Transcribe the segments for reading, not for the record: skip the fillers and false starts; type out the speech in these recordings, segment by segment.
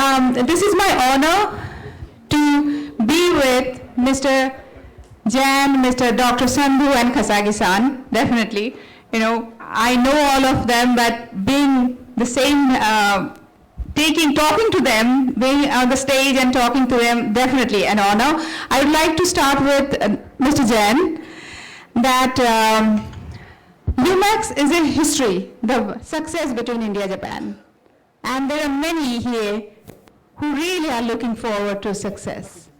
This is my honor to be with Mr. Jain, Mr. Dr. Sandhu and Kasagi-san, definitely. You know, I know all of them, but being the same, talking to them, being on the stage and talking to them, definitely an honor. I would like to start with Mr. Jain, that LUMAX is a history, the success between India and Japan. And there are many here who really are looking forward to success,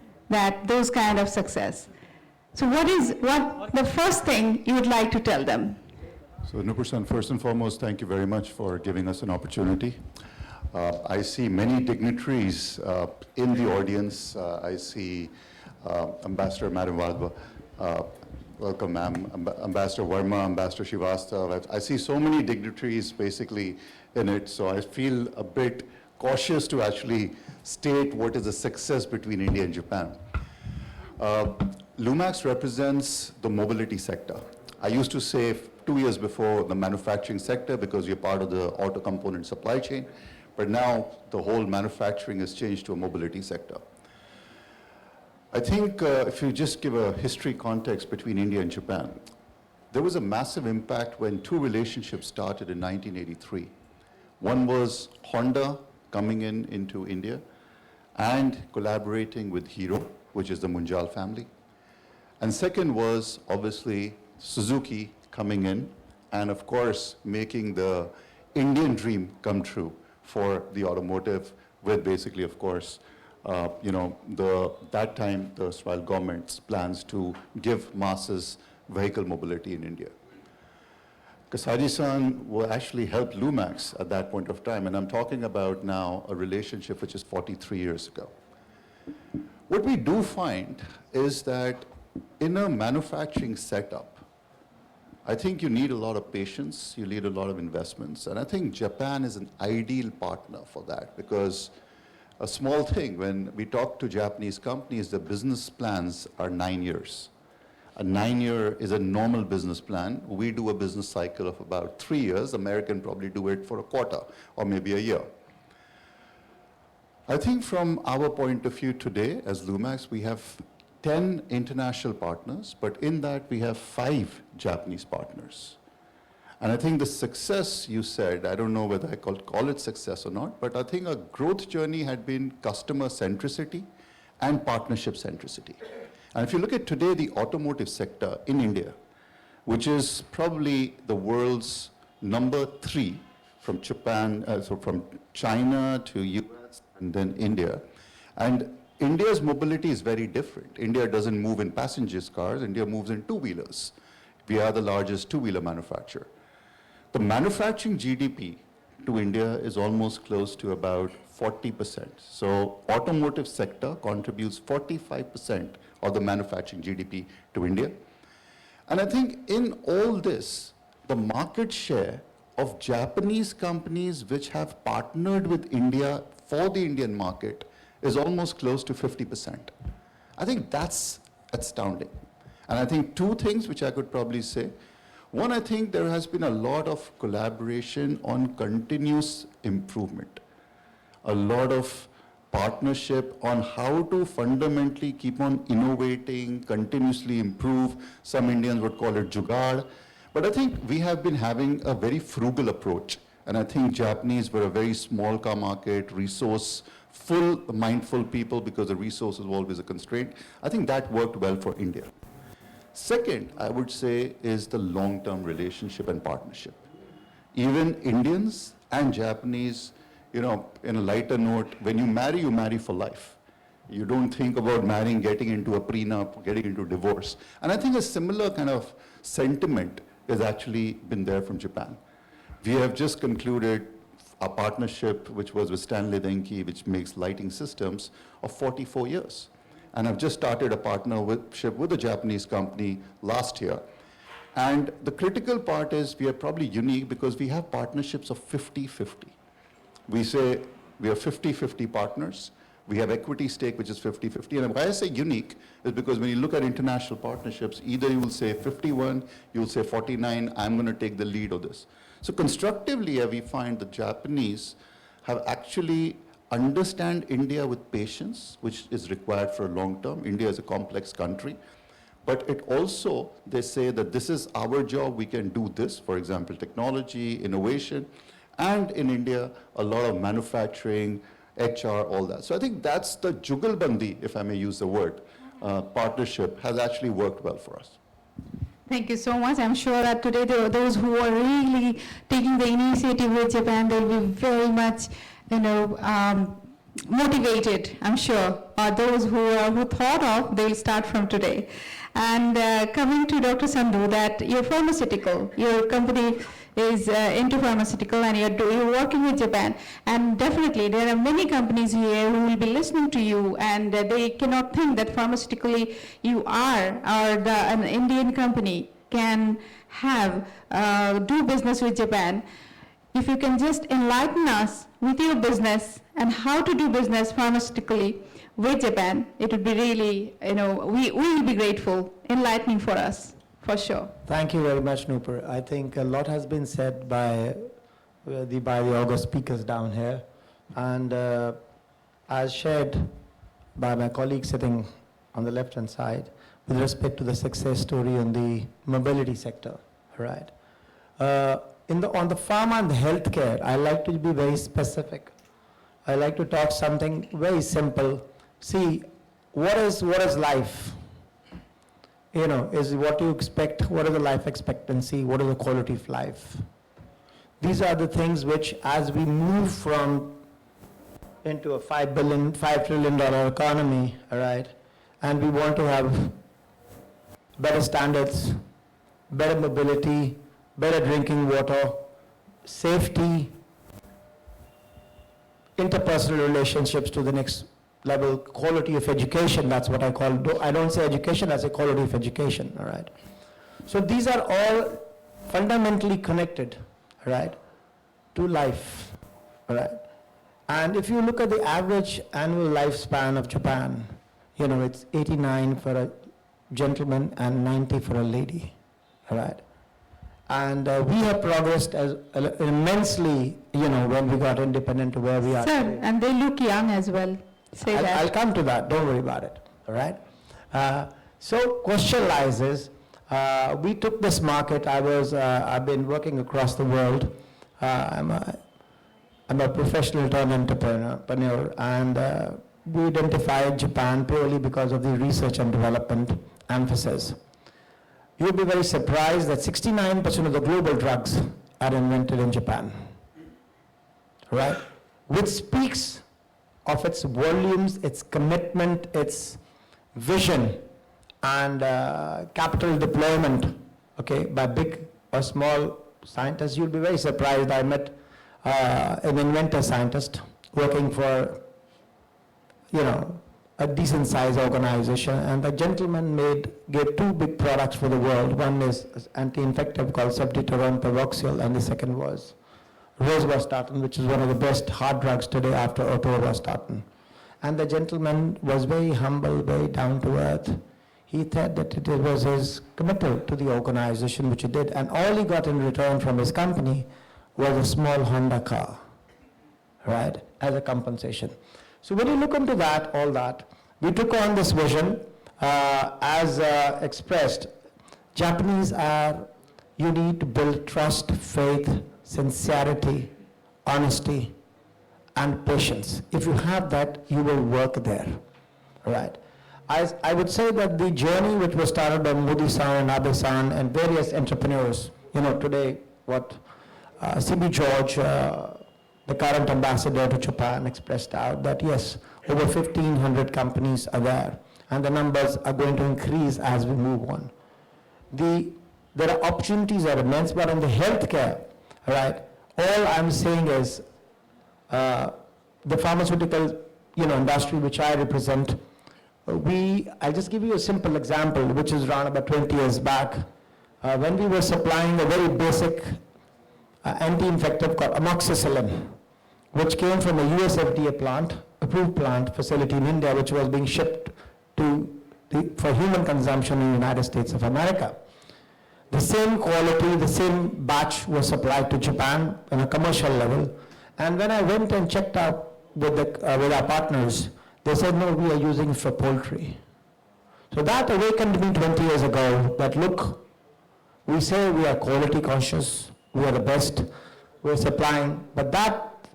those kind of success. So what the first thing you would like to tell them? So 𝗵𝗺san, first and foremost, thank you very much for giving us an opportunity. I see many dignitaries in the audience. I see Ambassador Madam 𝗓𝗏, welcome ma'am, Ambassador Verma, Ambassador Srivastava. I see so many dignitaries basically in it, so I feel a bit cautious to actually state what is the success between India and Japan. LUMAX represents the mobility sector. I used to say 2 years before the manufacturing sector because we're part of the auto component supply chain, but now the whole manufacturing has changed to a mobility sector. I think if you just give a history context between India and Japan, there was a massive impact when two relationships started in 1983. One was Honda coming into India and collaborating with Hero, which is the Munjal family. And second was obviously Suzuki coming in and of course making the Indian dream come true for the automotive with basically of course that time the Israel government's plans to give masses vehicle mobility in India. Kasagi-san will actually help LUMAX at that point of time, and I'm talking about now a relationship which is 43 years ago. What we do find is that in a manufacturing setup, I think you need a lot of patience, you need a lot of investments, and I think Japan is an ideal partner for that because a small thing, when we talk to Japanese companies, the business plans are 9 years. A 9-year is a normal business plan. We do a business cycle of about 3 years. American probably do it for a quarter or maybe a year. I think from our point of view today, as LUMAX, we have 10 international partners, but in that we have 5 Japanese partners. And I think the success you said, I don't know whether I call it success or not, but I think our growth journey had been customer centricity and partnership centricity. And if you look at today, the automotive sector in India, which is probably the world's number 3 from Japan, so from China to US and then India. And India's mobility is very different. India doesn't move in passenger cars, India moves in two-wheelers. We are the largest two-wheeler manufacturer. The manufacturing GDP to India is almost close to about 40%. So automotive sector contributes 45% of the manufacturing GDP to India. And I think in all this, the market share of Japanese companies which have partnered with India for the Indian market is almost close to 50%. I think that's astounding. And I think 2 things which I could probably say. One, I think there has been a lot of collaboration on continuous improvement, a lot of partnership on how to fundamentally keep on innovating, continuously improve. Some Indians would call it jugaad. But I think we have been having a very frugal approach. And I think Japanese were a very small car market, resourceful, mindful people because the resources were always a constraint. I think that worked well for India. Second, I would say, is the long-term relationship and partnership. Even Indians and Japanese, in a lighter note, when you marry for life. You don't think about marrying, getting into a prenup, getting into divorce. And I think a similar kind of sentiment has actually been there from Japan. We have just concluded a partnership which was with Stanley Denki, which makes lighting systems, of 44 years. And I've just started a partnership with a Japanese company last year. And the critical part is we are probably unique because we have partnerships of 50-50. We say we are 50-50 partners. We have equity stake, which is 50-50. And why I say unique is because when you look at international partnerships, either you will say 51, you will say 49, I'm going to take the lead of this. So constructively, we find the Japanese have actually understand India with patience, which is required for a long term. India is a complex country. But it also, they say that this is our job, we can do this, for example, technology, innovation, and in India, a lot of manufacturing, HR, all that. So I think that's the Jugalbandi, if I may use the word, partnership has actually worked well for us. Thank you so much. I'm sure that today those who are really taking the initiative with Japan, they'll be very much, motivated, I'm sure. Those who thought of, they'll start from today. And coming to Dr. Sandhu, that you're pharmaceutical, your company is into pharmaceutical, and you're working with Japan. And definitely, there are many companies here who will be listening to you, and they cannot think that pharmaceutically you are, or an Indian company can have, do business with Japan. If you can just enlighten us with your business and how to do business pharmaceutically with Japan, it would be really, we will be grateful, enlightening for us, for sure. Thank you very much, Nooper. I think a lot has been said by the august speakers down here, and as shared by my colleague sitting on the left-hand side with respect to the success story in the mobility sector, right? On the pharma and the healthcare, I like to be very specific. I like to talk something very simple. See, what is life? Is what you expect, what is the life expectancy, what is the quality of life? These are the things which, as we move into a $5 trillion economy, all right, and we want to have better standards, better mobility, better drinking water, safety, interpersonal relationships to the next level, quality of education, that's what I call, I don't say education, I say quality of education, all right? So these are all fundamentally connected, all right, to life, all right? And if you look at the average annual lifespan of Japan, it's 89 for a gentleman and 90 for a lady, all right? And we have progressed immensely, when we got independent to where we are Sir, today. and they look young as well. Say that. I'll come to that, don't worry about it, all right? So question lies is, we took this market, I've been working across the world. I'm a professional turned entrepreneur, and we identified Japan purely because of the research and development emphasis. You'll be very surprised that 69% of the global drugs are invented in Japan, right? Which speaks of its volumes, its commitment, its vision, and capital deployment, okay, by big or small scientists. You'll be very surprised. I met an inventor scientist working for, a decent sized organization, and the gentleman gave two big products for the world. One is anti-infective called 𝗕𝗫𝗫𝗫𝗫𝗫𝗫𝗫𝗫, and the second was rosuvastatin, which is one of the best hard drugs today after atorvastatin. And the gentleman was very humble, very down to earth. He said that it was his commitment to the organization, which he did, and all he got in return from his company was a small Honda car, right, as a compensation. So when you look into that, all that, we took on this vision as expressed. Japanese are, you need to build trust, faith, sincerity, honesty, and patience. If you have that, you will work there, right? I would say that the journey which was started by Modi-san and Abe-san and various entrepreneurs, today what C.B. George, the current ambassador to Japan, expressed out that yes, over 1,500 companies are there, and the numbers are going to increase as we move on. There are opportunities are immense, but in the healthcare, right, all I'm saying is the pharmaceutical industry which I represent, I'll just give you a simple example, which is around about 20 years back, when we were supplying a very basic anti-infective called amoxicillin, which came from a US FDA plant, approved plant facility in India, which was being shipped for human consumption in the United States of America. The same quality, the same batch was supplied to Japan on a commercial level. And when I went and checked out with our partners, they said, no, we are using it for poultry. So that awakened me 20 years ago that, look, we say we are quality conscious, we are the best, we are supplying, but that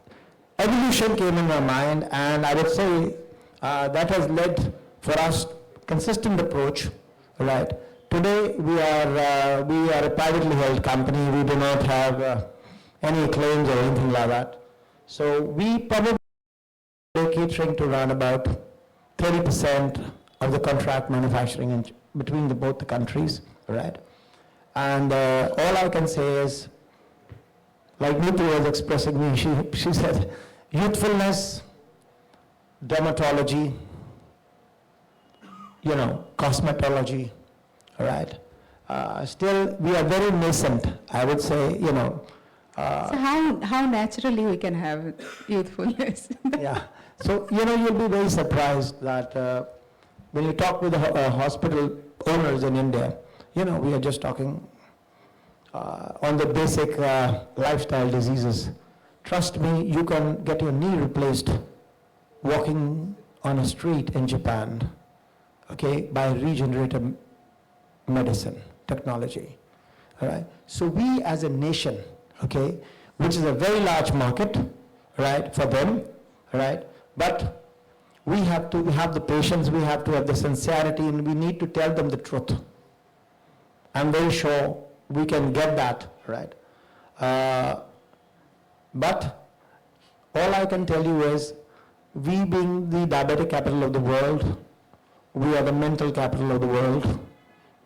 evolution came in my mind, and I would say that has led for us consistent approach, right? Today we are a privately held company. We do not have any claims or anything like that. So we probably are catering to around about 30% of the contract manufacturing between both the countries, right? And all I can say is, like Neetu was expressing me, she said, youthfulness, dermatology, cosmetology, all right? Still, we are very nascent, I would say, So how naturally we can have youthfulness? Yeah. So, you'll be very surprised that when you talk with the hospital owners in India, we are just talking on the basic lifestyle diseases. Trust me, you can get your knee replaced walking on a street in Japan, okay, by regenerative medicine technology, all right? So we as a nation, okay, which is a very large market, right, for them, right? But we have the patience, we have to have the sincerity, and we need to tell them the truth. I'm very sure we can get that, right? But all I can tell you is, we being the diabetic capital of the world, we are the mental capital of the world,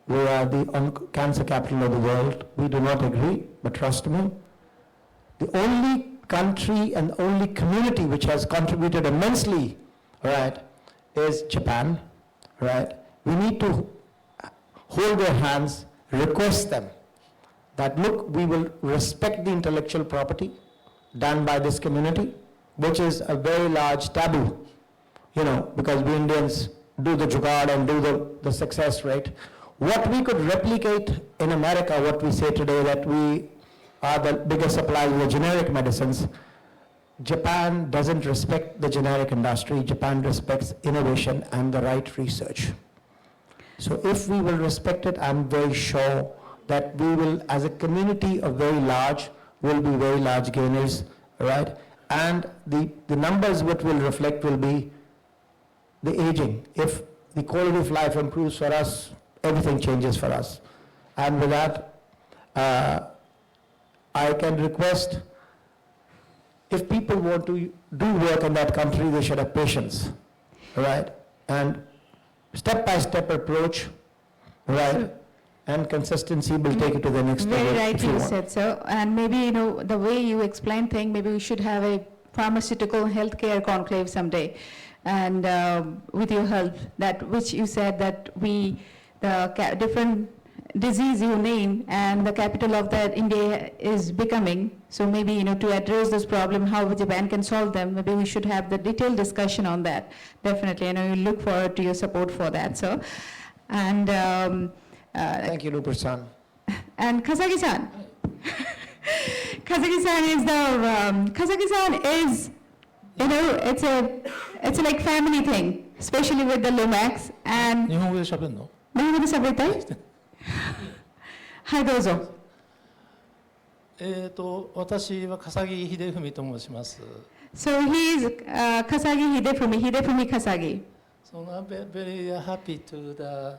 we are the cancer capital of the world. We do not agree, but trust me, the only country and the only community which has contributed immensely, right, is Japan, right? We need to hold their hands, request them that, look, we will respect the intellectual property done by this community, which is a very large taboo, because we Indians do the jugaad and do the success rate. What we could replicate in America, what we say today, that we are the biggest suppliers of generic medicines. Japan doesn't respect the generic industry. Japan respects innovation and the right research. So if we will respect it, I'm very sure that we will, as a community of very large, will be very large gainers, right? And the numbers what will reflect will be the aging. If the quality of life improves for us, everything changes for us. And with that, I can request, if people want to do work in that country, they should have patience, right? And step-by-step approach, right? And consistency will take it to the next level. Very rightly you you want. said so. And maybe, the way you explain things, maybe we should have a pharmaceutical healthcare conclave someday. And with your help, which you said that different disease you name, and the capital of that India is becoming. So maybe, to address this problem, how Japan can solve them, maybe we should have the detailed discussion on that. Definitely, we look forward to your support for that, sir. And Thank you, 値san. and Kasagi-san. Kasagi-san is, it's a like family thing, especially with the LUMAX. And 日本語で喋るの？日本語で喋りたい？はい、どうぞ。私は笠木秀文と申します。So he is Kasagi Hidefumi Kasagi. So I'm very happy to the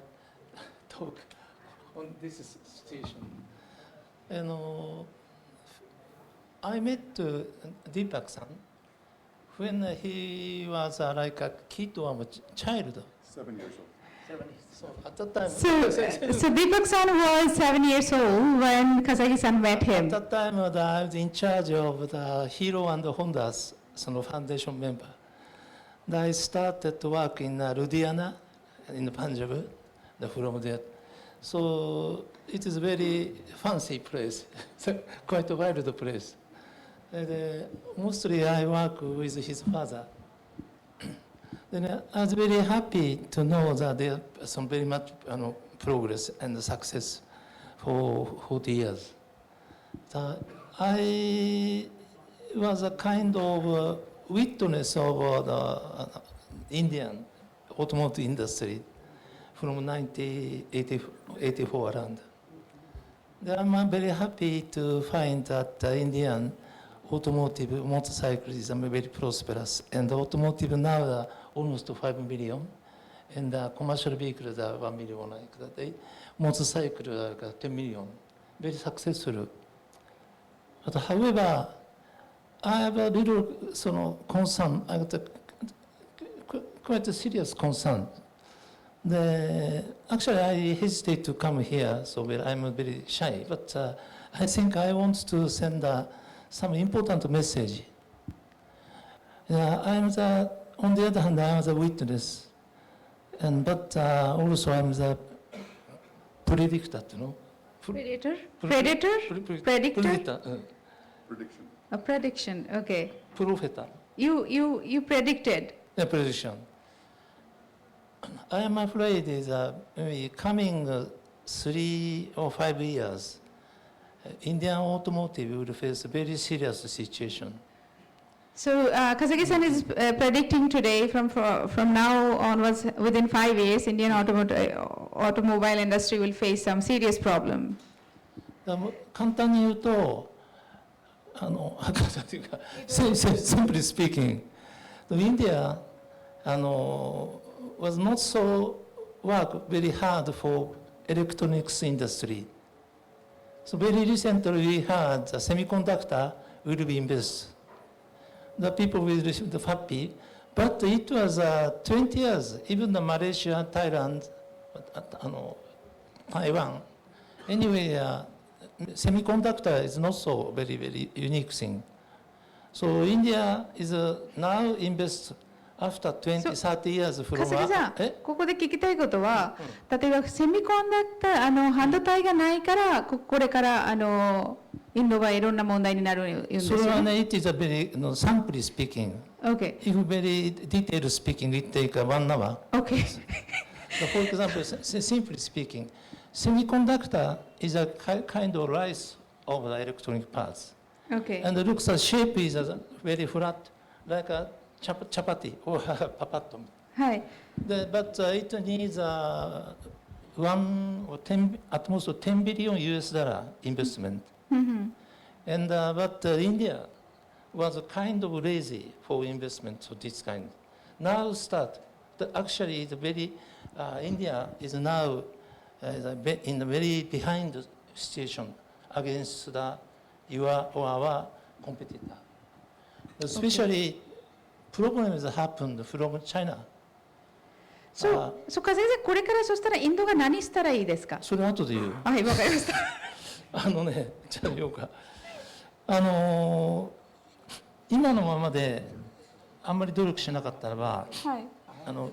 talk on this situation. I met Deepak-san when he was like a kid or a child. 7 years old. So at that time, So Deepak-san was 7 years old when Kasagi-san met at him. that time I was in charge of the Hero and Honda's foundation member. And I started to work in Ludhiana, in Punjab, from there. So it is a very fancy place, quite a wild place. And, mostly I work with his father. Then I was very happy to know that there is some very much progress and success for 40 years. I was a kind of witness of the Indian automotive industry from 1984 around. I'm very happy to find that the Indian automotive motorcycle is very prosperous, and the automotive now are almost 5 million, and the commercial vehicles are 1 million, like that. The motorcycle are 10 million, very successful. But however, I have a little concern, I got quite a serious concern. Actually, I hesitate to come here, so I'm very shy, but I think I want to send some important message. On the other hand, I am the witness, but also I'm the predictor, Predator? Predictor? Predictor? Prediction. A prediction, okay. Prophet. You predicted. The prediction. I am afraid is maybe coming 3 or 5 years, Indian automotive will face a very serious situation. So Kasagi-san is predicting today from now onwards, within 5 years, Indian automobile industry will face some serious problem. 簡単に言うと、simply speaking, India was not so work very hard for electronics industry. So very recently we heard the semiconductor will be invested. The people will receive the happy, but it was 20 years, even the Malaysia, Thailand, Taiwan. Anyway, semiconductor is not so very, very unique thing. So India is now invest after 20, 30 years from 笠木さん、ここで聞きたいことは、例えばセミコンダクター、半導体がないから、これからインドはいろんな問題になるんですよね。それはね、it is a very simply speaking. Okay. If very detailed speaking, it take 1 hour. Okay. For example, simply speaking, semiconductor is a kind of rice of the electronic parts. Okay. And the looks the shape is very flat, like a chapati or papato. はい。But it needs 1 or 10, at most $10 billion US investment. And but India was kind of lazy for investment of this kind. Now start. Actually, the very India is now in a very behind situation against your or our competitor. Especially, problems happened from China. そう、kasagiさん、これからそしたらインドが何したらいいですか？それ後で言う。はい、わかりました。じゃあ言おうか。今のままであんまり努力しなかったらば、はい。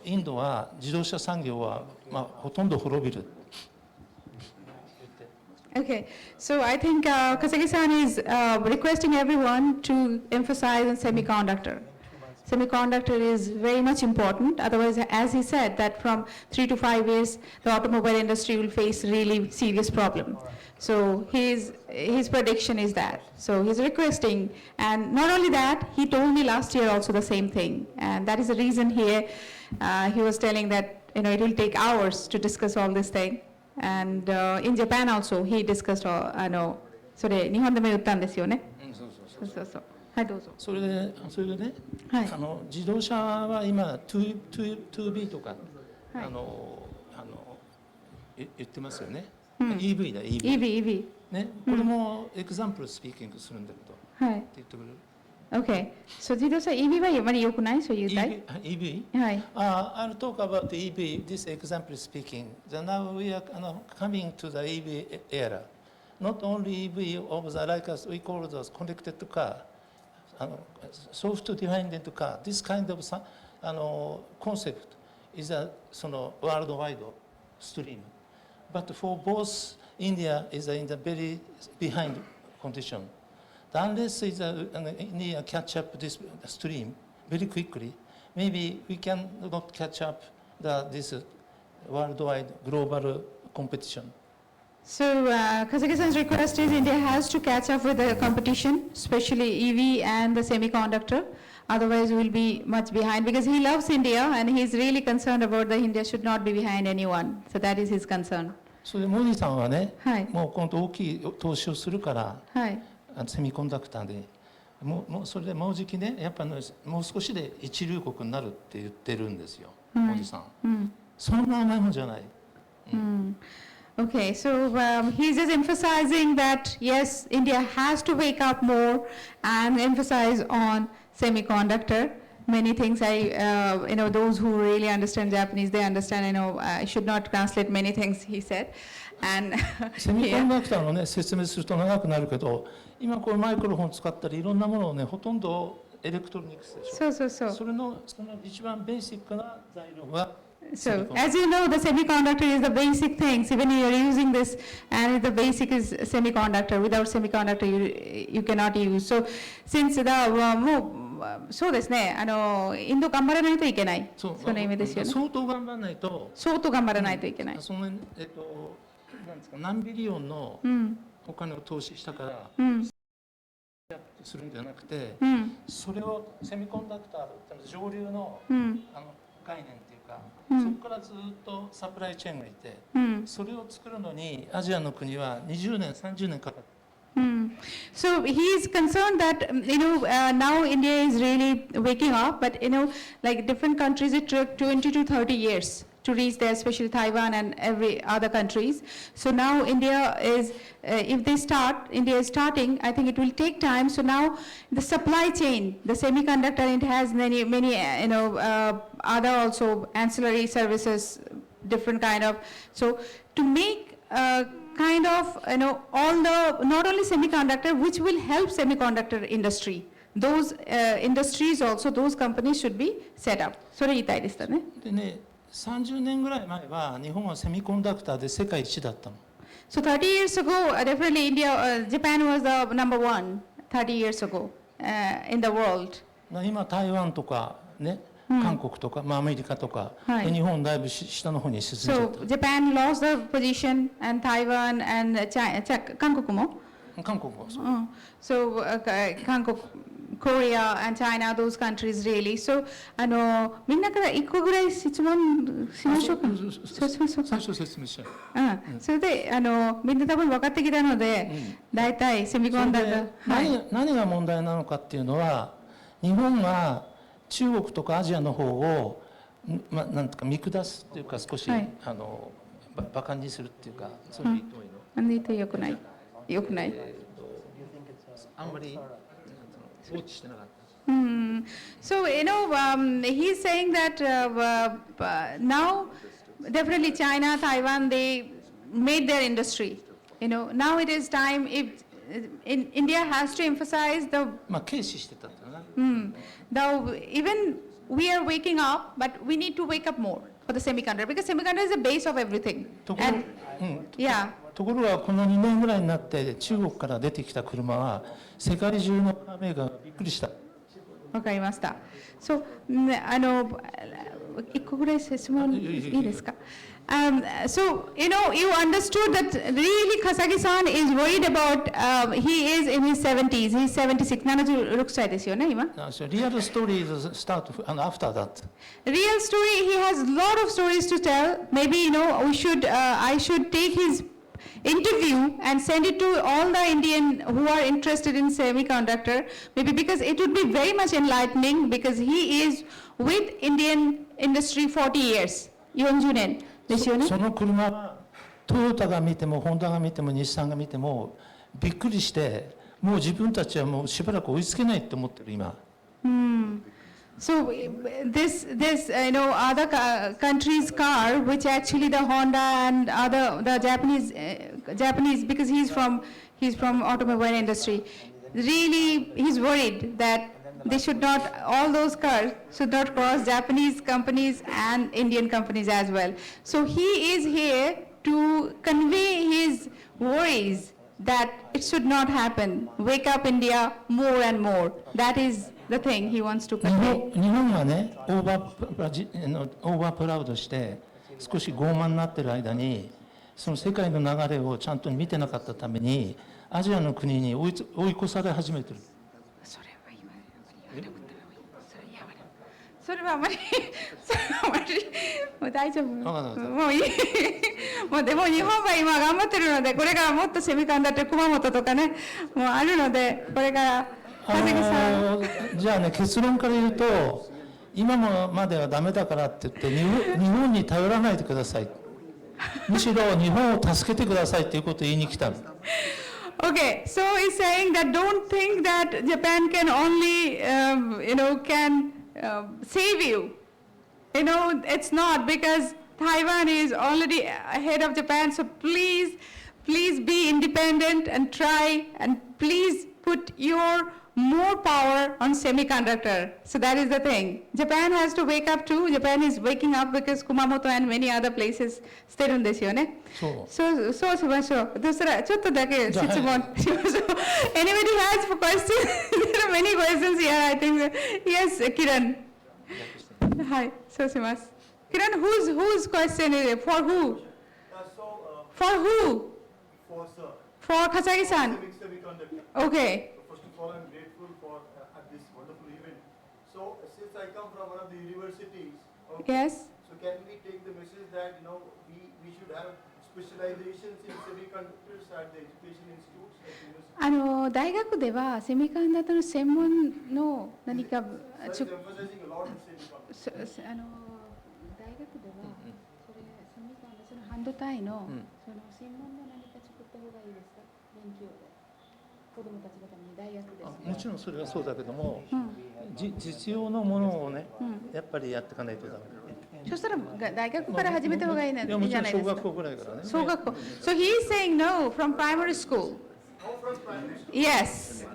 インドは自動車産業は、ほとんど滅びる。Okay, so I think Kasagi-san is requesting everyone to emphasize on semiconductor. Semiconductor is very much important. Otherwise, as he said, that from 3 to 5 years, the automobile industry will face really serious problem. So his prediction is that. So he's requesting, and not only that, he told me last year also the same thing. And that is the reason here he was telling that it will take hours to discuss all this thing. And in Japan also, he discussed all, それ日本でも言ったんですよね。そう。はい、どうぞ。それでね、はい、自動車は今 2B とか、はい、言ってますよね。EV だ、EV。ね、これもエグザンプルスピーキングするんだけど。はい。って言ってくれる。Okay. So自動車 EV はあまり良くない？そういうタイプ。EV? はい。I'll talk about the EV, this example speaking. Now we are coming to the EV era. Not only EV of the, like us, we call those connected car, software-defined car. This kind of concept is a worldwide stream. But for both, India is in the very behind condition. Unless India catch up this stream very quickly, maybe we can not catch up this worldwide global competition. So Kasagi-san's request is India has to catch up with the competition, especially EV and the semiconductor. Otherwise, we'll be much behind because he loves India and he's really concerned about that India should not be behind anyone. So that is his concern. それでモディさんはね、はい。もう今度大きい投資をするから、はい。セミコンダクターで、もうそれでもうじきね、やっぱりもう少しで一流国になるって言ってるんですよ、モディさん。そんな甘いもんじゃない。Okay, so he's just emphasizing that yes, India has to wake up more and emphasize on semiconductor. Many things those who really understand Japanese, they understand, I should not translate many things he said. And セミコンダクターのね、説明すると長くなるけど、今こうマイクロフォン使ったりいろんなものをね、ほとんどエレクトロニクスでしょ。それの一番ベーシックな材料が So, as you know, the semiconductor is the basic things. Even you are using this, and the basic is semiconductor. Without semiconductor, you cannot use. So, since the そうですね。インド頑張らないといけない。その意味ですよね。相当頑張らないと。相当頑張らないといけない。そのなんですか、何ビリオンのお金を投資したから。するんじゃなくて、それをセミコンダクター上流の概念っていうか、そこからずっとサプライチェーンがいて、それを作るのにアジアの国は20年、30年かかる。So he is concerned that now India is really waking up, but like different countries it took 20 to 30 years to reach there, especially Taiwan and every other countries. So now India is, if they start, India is starting, I think it will take time. So now the supply chain, the semiconductor, it has many other also ancillary services, different kind of. So to make kind of, all the, not only semiconductor, which will help semiconductor industry. Those industries also, those companies should be set up. それ言いたいでしたね。でね、30年ぐらい前は日本はセミコンダクターで世界一だったの。So 30 years ago, definitely Japan was the number one 30 years ago in the world. 今台湾とかね。韓国とか、アメリカとか、日本だいぶ下の方に沈んじゃった。So Japan lost the position, and Taiwan and韓国も。韓国もそう。So 韓国、Korea and China, those countries really. So みんなから1個ぐらい質問しましょうか。最初説明しちゃう。それでみんな多分分かってきたので、大体セミコンダクター。何が問題なのかっていうのは、日本は中国とかアジアの方をなんとか見下すっていうか少し、バカにするっていうか、そういう言って良くない。良くない。あんまりウォッチしてなかった。So he's saying that now definitely China, Taiwan, they made their industry. Now it is time if India has to emphasize the. 軽視してたんだな。Even we are waking up, but we need to wake up more for the semiconductor because semiconductor is the base of everything. ところがこの2年ぐらいになって中国から出てきた車は世界中のメーカーがびっくりした。わかりました。So 1個ぐらい質問いいですか？So, you understood that really Kasagi-san is worried about, he is in his 70s, he's 76, 76歳ですよね、今。Real stories start after that. Real story, he has a lot of stories to tell. Maybe, I should take his interview and send it to all the Indian who are interested in semiconductor, maybe because it would be very much enlightening because he is with Indian industry 40 years, 40年。その車はトヨタが見てもホンダが見ても日産が見てもびっくりしてもう自分たちはもうしばらく追いつけないと思ってる今。So this other countries' car, which actually the Honda and the Japanese because he's from automobile industry, really he's worried that they should not, all those cars should not cross Japanese companies and Indian companies as well. So he is here to convey his worries that it should not happen. Wake up India more and more. That is the thing he wants to convey. 日本はね、オーバープラウドして少し傲慢になってる間に、その世界の流れをちゃんと見てなかったために、アジアの国に追い越され始めてる。それはあまり、それはあまり、もう大丈夫。もういい。もうでも日本は今頑張ってるので、これからもっとセミカンダクター熊本とかね、もうあるので、これから、長谷さん。じゃあね、結論から言うと、今まではダメだからって言って、日本に頼らないでください。むしろ日本を助けてくださいっていうことを言いに来たの。Okay, so he's saying that don't think that Japan can only, can save you. It's not, because Taiwan is already ahead of Japan. So please be independent and try, and please put your more power on semiconductor. So that is the thing. Japan has to wake up too. Japan is waking up because Kumamoto and many other places してるんですよね。そうしましょう。そしたらちょっとだけ質問しましょう。Anybody has questions? There are many questions here, I think. Yes, Kiran. はい、そうします。Kiran, whose question is it? For who? For who? For Kasagi-san. Okay. First of all, I'm grateful for at this wonderful event. So, since I come from one of the universities, Yes. so can we take the message that we should have specializations in semiconductors at the education institutes at universities? 大学ではセミカンダクターの専門の何か Sir is emphasizing a lot on semiconductors. 大学ではそれセミカンダクターの半導体のその専門の何か作った方がいいですか？勉強で子どもたちのために大学ですね。もちろんそれはそうだけども、実用のものをね、やっぱりやっていかないとダメだ。そしたら大学から始めた方がいいじゃないですか。小学校ぐらいからね。小学校。So he is saying no from primary school. Yes.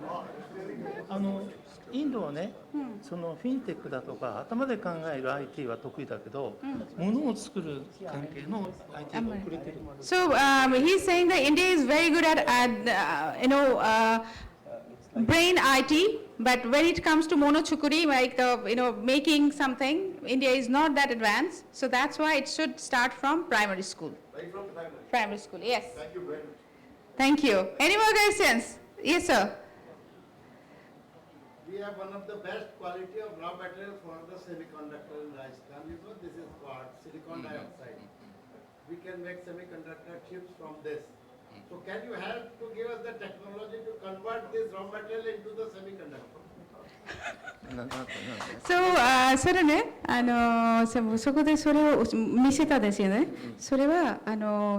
インドはね、そのフィンテックだとか頭で考える IT は得意だけど、物を作る関係の IT が遅れてる。So he's saying that India is very good at brain IT, but when it comes to monochukuri, like making something, India is not that advanced. So that's why it should start from primary school. Right from primary. Primary school, yes. Thank you very much. Thank you. Any more questions? Yes, sir. We have one of the best quality of raw material for the semiconductor in Rajasthan. This is quartz, silicon dioxide. We can make semiconductor chips from this. So can you help to give us the technology to convert this raw material into the semiconductor? So それね、そこでそれを見せたんですよね。それは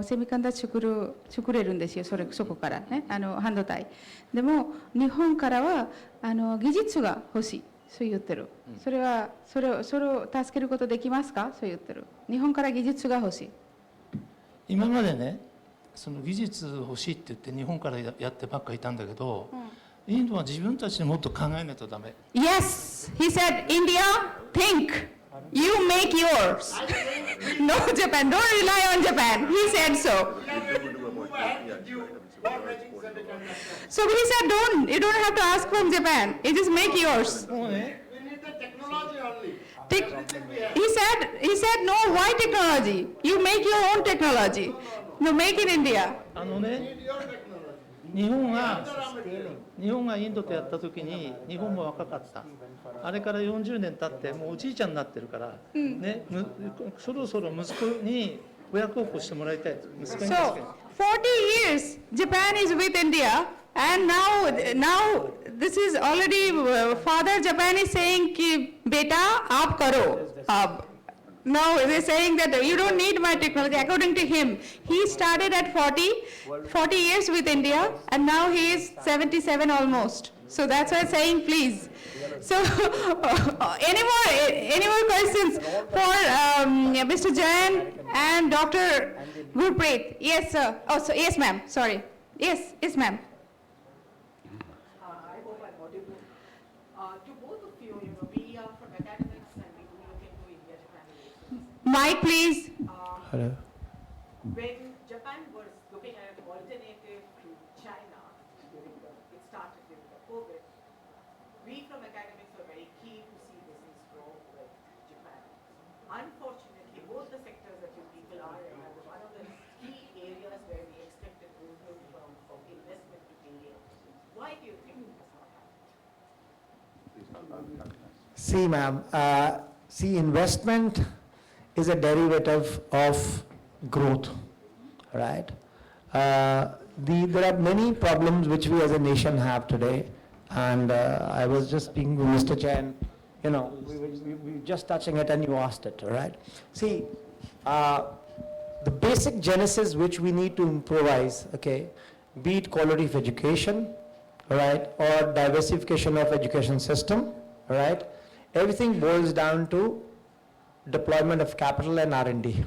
セミカンダクター作れるんですよ。そこからね、半導体。でも日本からは技術が欲しい。そう言ってる。それを助けることできますか？そう言ってる。日本から技術が欲しい。今までね、その技術欲しいって言って日本からやってばっかいたんだけど、インドは自分たちでもっと考えないとダメ。Yes, he said, India, think. You make yours. No, Japan. Don't rely on Japan. He said so. So he said, you don't have to ask from Japan. You just make yours. We need the technology only. He said, no, why technology? You make your own technology. No, make in India. We need your technology. 日本がインドとやった時に日本も若かった。あれから40年経ってもうおじいちゃんになってるから、ね、そろそろ息子に親孝行してもらいたい。息子に So, 40 years, Japan is with India, and now this is already, father Japan is saying, ki, beta, aap karo, ab. Now they're saying that you don't need my technology. According to him, he started at 40 years with India, and now he is 77 almost. So that's why saying please. So any more questions for Mr. Jain and Dr. Gurpreet? Yes, sir. Oh, so yes, ma'am. Sorry. Yes, ma'am. I hope I'm audible. To both of you, we are from academics and we do look into India-Japan relations. Mic, please. Hello. When Japan was looking at an alternative to China it started during the COVID, we from academics were very keen to see business grow with Japan. Unfortunately, both the sectors that you people are in are one of the key areas where we expected movement from investment to India. Why do you think this has not happened? See, ma'am, See, investment is a derivative of growth, right? There are many problems which we as a nation have today, and I was just speaking with Mr. Jain, we were just touching it and you asked it, all right? See, the basic genesis which we need to improvise, okay, be it quality of education, right, or diversification of education system, right, everything boils down to deployment of capital and R&D.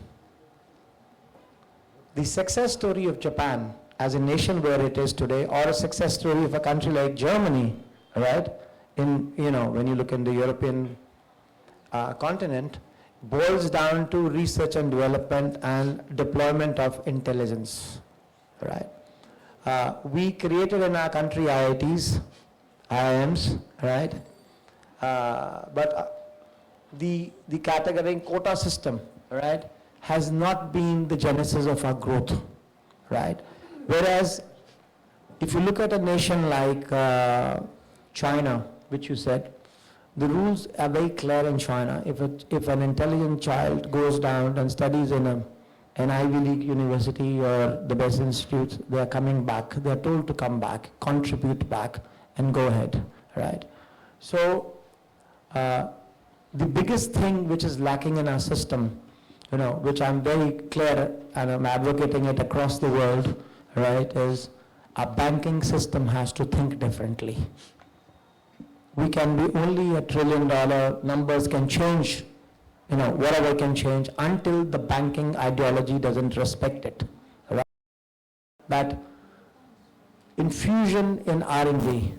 The success story of Japan as a nation where it is today, or a success story of a country like Germany, right, when you look in the European continent, boils down to research and development and deployment of intelligence, right? We created in our country IITs, IIMs, right? But the categorizing quota system, right, has not been the genesis of our growth, right? Whereas, if you look at a nation like China, which you said, the rules are very clear in China. If an intelligent child goes down and studies in an Ivy League university or the best institutes, they are coming back. They are told to come back, contribute back, and go ahead, right? So, the biggest thing which is lacking in our system, which I'm very clear and I'm advocating it across the world, right, is our banking system has to think differently. We can be only $1 trillion, numbers can change, whatever can change until the banking ideology doesn't respect it, right? That infusion in R&D,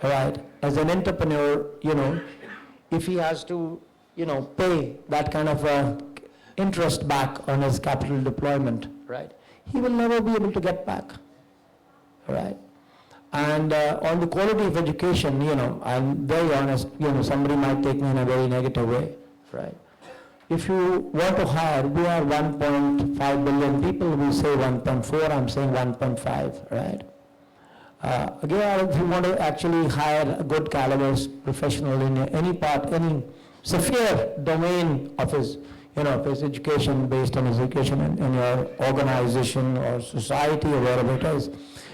right, as an entrepreneur, if he has to, pay that kind of interest back on his capital deployment, right, he will never be able to get back, right? And on the quality of education, I'm very honest, somebody might take me in a very negative way, right? If you want to hire, we are 1.5 billion people, we say 1.4, I'm saying 1.5, right? Again, if you want to actually hire a good caliber professional in any part, any sphere, domain of his, of his education, based on his education in your organization or society or wherever it is,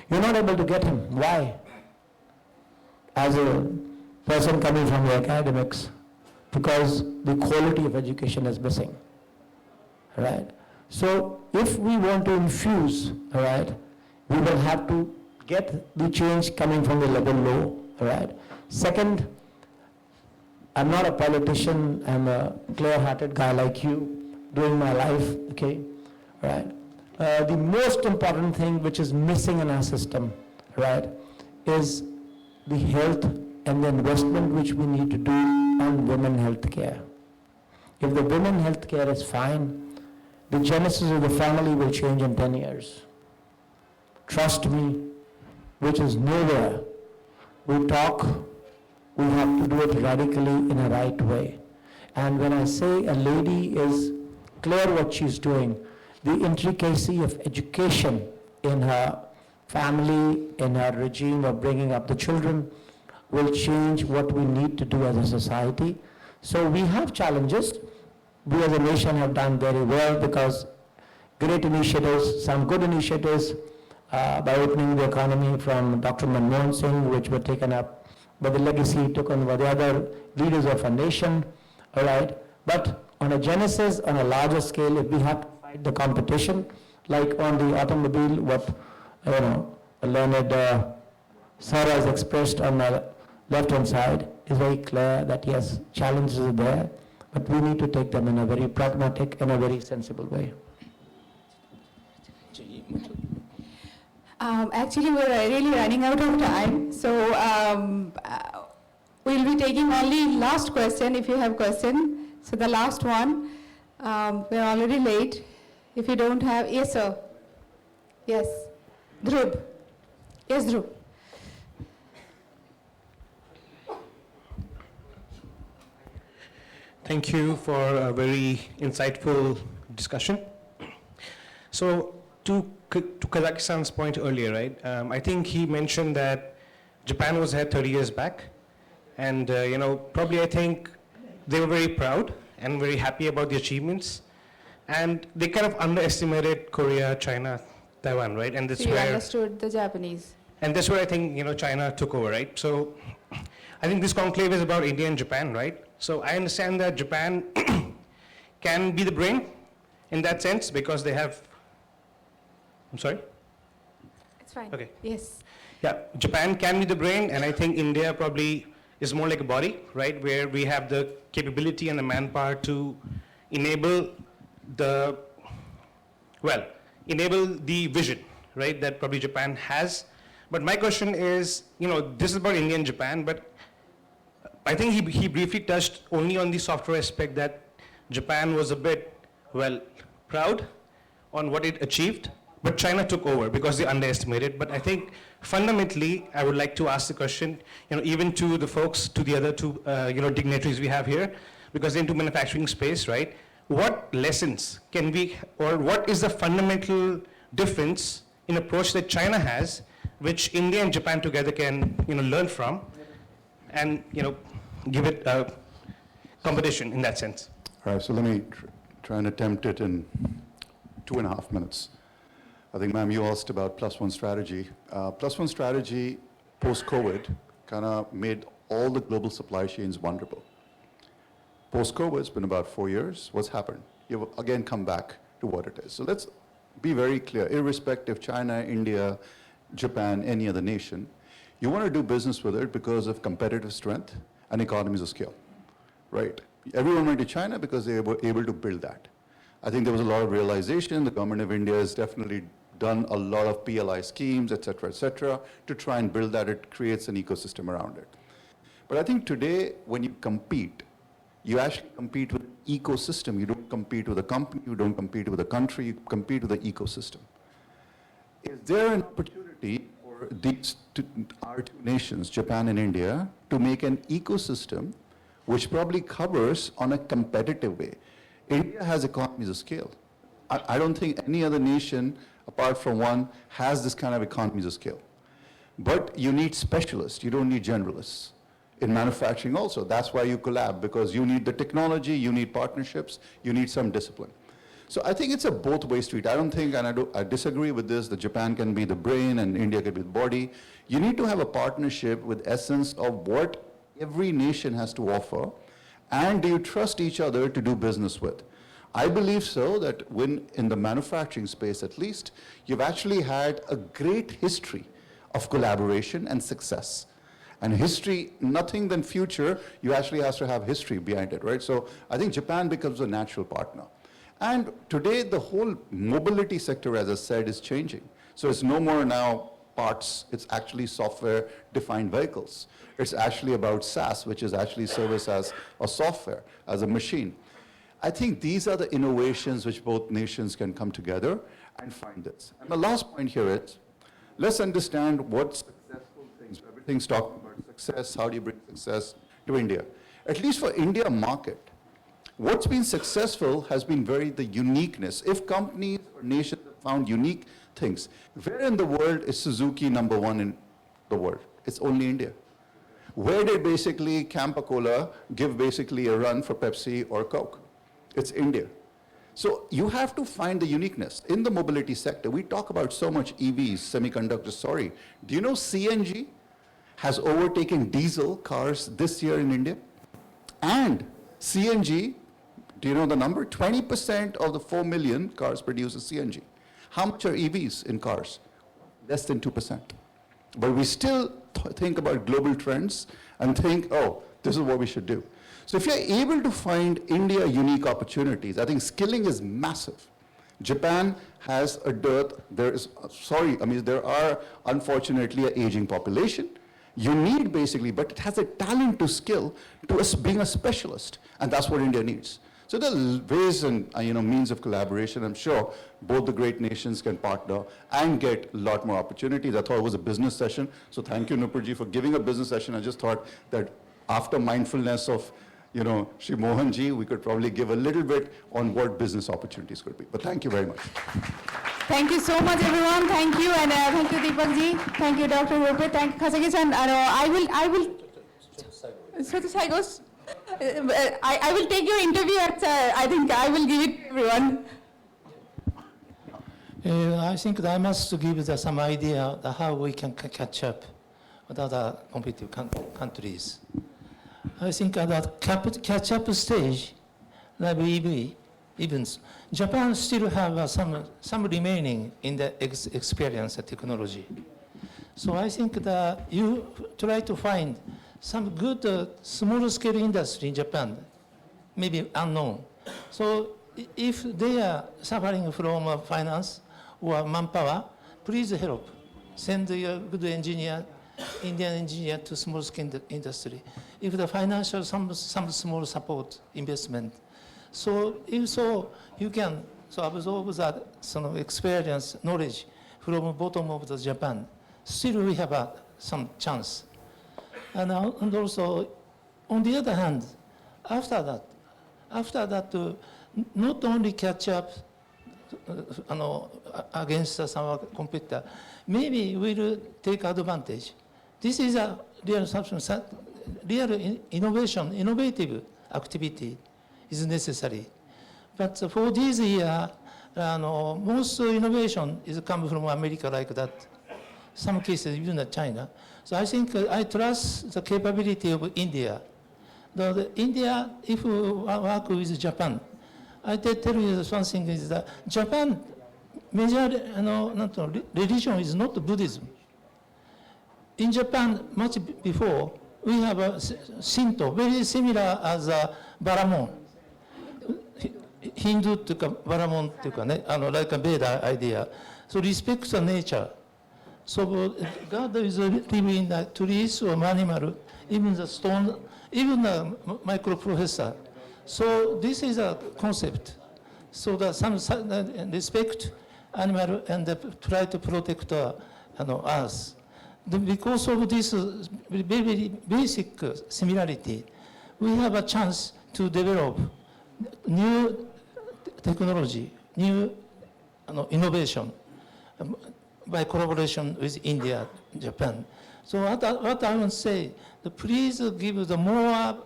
you're not able to get him. Why? As a person coming from the academics, because the quality of education is missing, right? So if we want to infuse, right, we will have to get the change coming from the level low, right? Second, I'm not a politician, I'm a clear-hearted guy like you, doing my life, okay, right? The most important thing which is missing in our system, right, is the health and the investment which we need to do on women health care. If the women health care is fine, the genesis of the family will change in 10 years. Trust me, which is nowhere. We talk, we have to do it radically in a right way. And when I say a lady is clear what she's doing, the intricacy of education in her family, in her regime of bringing up the children, will change what we need to do as a society. So we have challenges. We as a nation have done very well because great initiatives, some good initiatives, by opening the economy from Dr. Manmohan Singh, which were taken up, but the legacy took on by the other leaders of our nation, all right? But on a genesis, on a larger scale, if we have to fight the competition, like on the automobile, what, learned Sir has expressed on the left-hand side, is very clear that yes, challenges are there, but we need to take them in a very pragmatic and a very sensible way. Actually, we're really running out of time, so we'll be taking only last question if you have question. So the last one, we're already late. If you don't have, yes sir, yes, Dhruv, yes Dhruv. Thank you for a very insightful discussion. So to Kazaki-san's point earlier, right? I think he mentioned that Japan was here 30 years back, and probably I think they were very proud and very happy about the achievements, and they kind of underestimated Korea, China, Taiwan, right? And that's So you where, understood the Japanese. and that's where I think, China took over, right? So I think this conclave is about India and Japan, right? So I understand that Japan can be the brain in that sense because they have, I'm sorry? It's fine. Okay. Yes. Yeah, Japan can be the brain, and I think India probably is more like a body, right? Where we have the capability and the manpower to enable the, enable the vision, right? That probably Japan has. But my question is, this is about India and Japan, but I think he briefly touched only on the software aspect that Japan was a bit, proud on what it achieved, but China took over because they underestimated. But I think fundamentally, I would like to ask the question, even to the folks, to the other two, dignitaries we have here, because they're into manufacturing space, right? What lessons can we, or what is the fundamental difference in approach that China has, which India and Japan together can, learn from, and, give it a competition in that sense? All right, so let me try and attempt it in 2.5 minutes. I think, ma'am, you asked about +1 strategy. +1 strategy post-COVID kind of made all the global supply chains vulnerable. Post-COVID, it's been about 4 years. What's happened? You've again come back to what it is. So let's be very clear, irrespective of China, India, Japan, any other nation, you want to do business with it because of competitive strength and economies of scale, right? Everyone went to China because they were able to build that. I think there was a lot of realization. The government of India has definitely done a lot of PLI schemes, et cetera, to try and build that. It creates an ecosystem around it. But I think today, when you compete, you actually compete with an ecosystem. You don't compete with a company, you don't compete with a country, you compete with the ecosystem. Is there an opportunity for our two nations, Japan and India, to make an ecosystem which probably covers on a competitive way? India has economies of scale. I don't think any other nation, apart from one, has this kind of economies of scale. But you need specialists, you don't need generalists. In manufacturing also, that's why you collab, because you need the technology, you need partnerships, you need some discipline. So I think it's a both-way street. I don't think, and I disagree with this, that Japan can be the brain and India can be the body. You need to have a partnership with essence of what every nation has to offer, and do you trust each other to do business with? I believe so, that when in the manufacturing space at least, you've actually had a great history of collaboration and success. And history, nothing than future, you actually have to have history behind it, right? So I think Japan becomes a natural partner. And today, the whole mobility sector, as I said, is changing. So it's no more now parts, it's actually software-defined vehicles. It's actually about SaaS, which is actually service as a software, as a machine. I think these are the innovations which both nations can come together and find this. And the last point here is, let's understand what successful things, everything's talking about success, how do you bring success to India? At least for India market, what's been successful has been the uniqueness. If companies or nations have found unique things, where in the world is Suzuki #1 in the world? It's only India. Where did basically Campa-Cola give basically a run for Pepsi or Coke? It's India. So you have to find the uniqueness. In the mobility sector, we talk about so much EVs, semiconductors, sorry. Do you know CNG has overtaken diesel cars this year in India? And CNG, do you know the number? 20% of the 4 million cars produce CNG. How much are EVs in cars? Less than 2%. But we still think about global trends and think, oh, this is what we should do. So if you're able to find India unique opportunities, I think skilling is massive. Japan has a dearth. There are unfortunately an aging population. You need basically, but it has a talent to skill to us being a specialist, and that's what India needs. So there are ways and means of collaboration. I'm sure both the great nations can partner and get a lot more opportunities. I thought it was a business session, so thank you, Nupurji, for giving a business session. I just thought that after mindfulness of Shri Mohanji, we could probably give a little bit on what business opportunities could be. But thank you very much. Thank you so much, everyone. Thank you, and thank you, Deepak ji. Thank you, Dr. Gurpreet. Thank you, Kasagi-san. I will. So the Saigos. I will take your interview at, I think I will give it to everyone. I think that I must give some idea of how we can catch up with other competitive countries. I think at that catch-up stage, like EV, events, Japan still have some remaining in the experience and technology. So I think that you try to find some good small-scale industry in Japan, maybe unknown. So if they are suffering from finance or manpower, please help. Send your good engineer, Indian engineer to small-scale industry. If the financial, some small support investment. So if so, you can absorb that experience, knowledge from bottom of the Japan. Still we have some chance. And also, on the other hand, after that, not only catch up against some competitor, maybe we'll take advantage. This is a real innovation, innovative activity is necessary. But for this year, most innovation is coming from America like that. Some cases even China. So I think I trust the capability of India. India, if we work with Japan, I tell you one thing is that Japan major religion is not Buddhism. In Japan, much before, we have a Shinto, very similar as a Baramon. Hindu to Baramon to like a Veda idea. So respect the nature. So God is living in the trees or animal, even the stone, even the microprocessor. So this is a concept. So that some respect animal and try to protect us. Because of this very basic similarity, we have a chance to develop new technology, new innovation by collaboration with India, Japan. So what I want to say, please give the more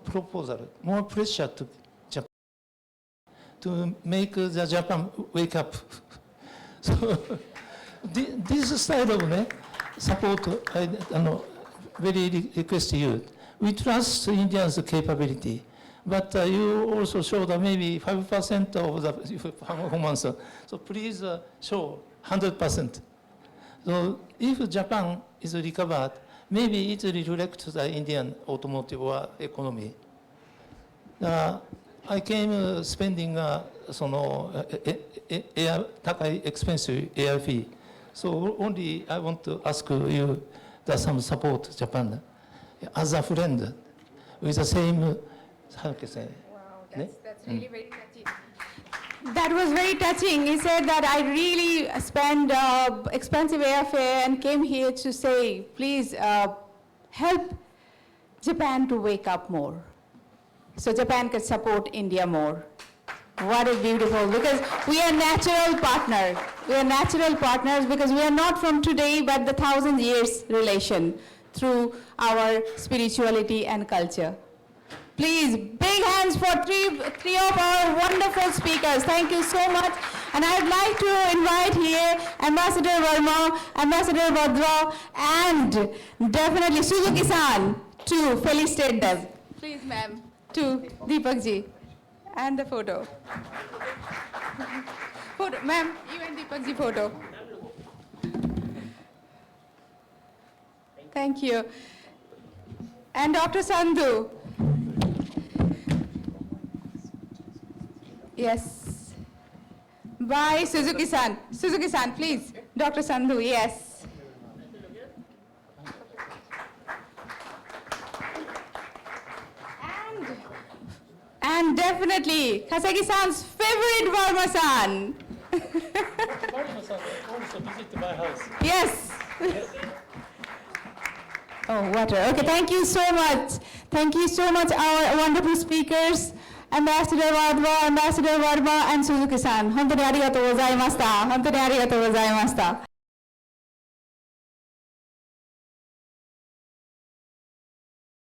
proposal, more pressure to Japan to make the Japan wake up. So this style of support, I very request you. We trust Indians' capability, but you also show that maybe 5% of the performance. So please show 100%. So if Japan is recovered, maybe it reflects the Indian automotive or economy. I came spending expensive air fee. So only I want to ask you that some support Japan as a friend with the same, how can I say? Wow, that's really very touching. That was very touching. He said that I really spent expensive airfare and came here to say, please help Japan to wake up more. So Japan can support India more. What a beautiful, because we are natural partners. We are natural partners because we are not from today, but the 1,000 years relation through our spirituality and culture. Please, big hands for three of our wonderful speakers. Thank you so much. And I'd like to invite here Ambassador Verma, Ambassador Bhadra, and definitely Suzuki-san to felicitate them. Please, ma'am, to Deepak ji. And the photo. Ma'am, you and Deepak ji photo. Thank you. And Dr. Sandhu. Yes. Bye, Suzuki-san. Suzuki-san, please. Dr. Sandhu, yes. And definitely, Kasagi-san's favorite Verma-san. Verma-san also visit my house. Yes. Oh, water. Okay, thank you so much. Thank you so much, our wonderful speakers, Ambassador Bhadra, Ambassador Verma, and Suzuki-san. 本当にありがとうございました。本当にありがとうございました。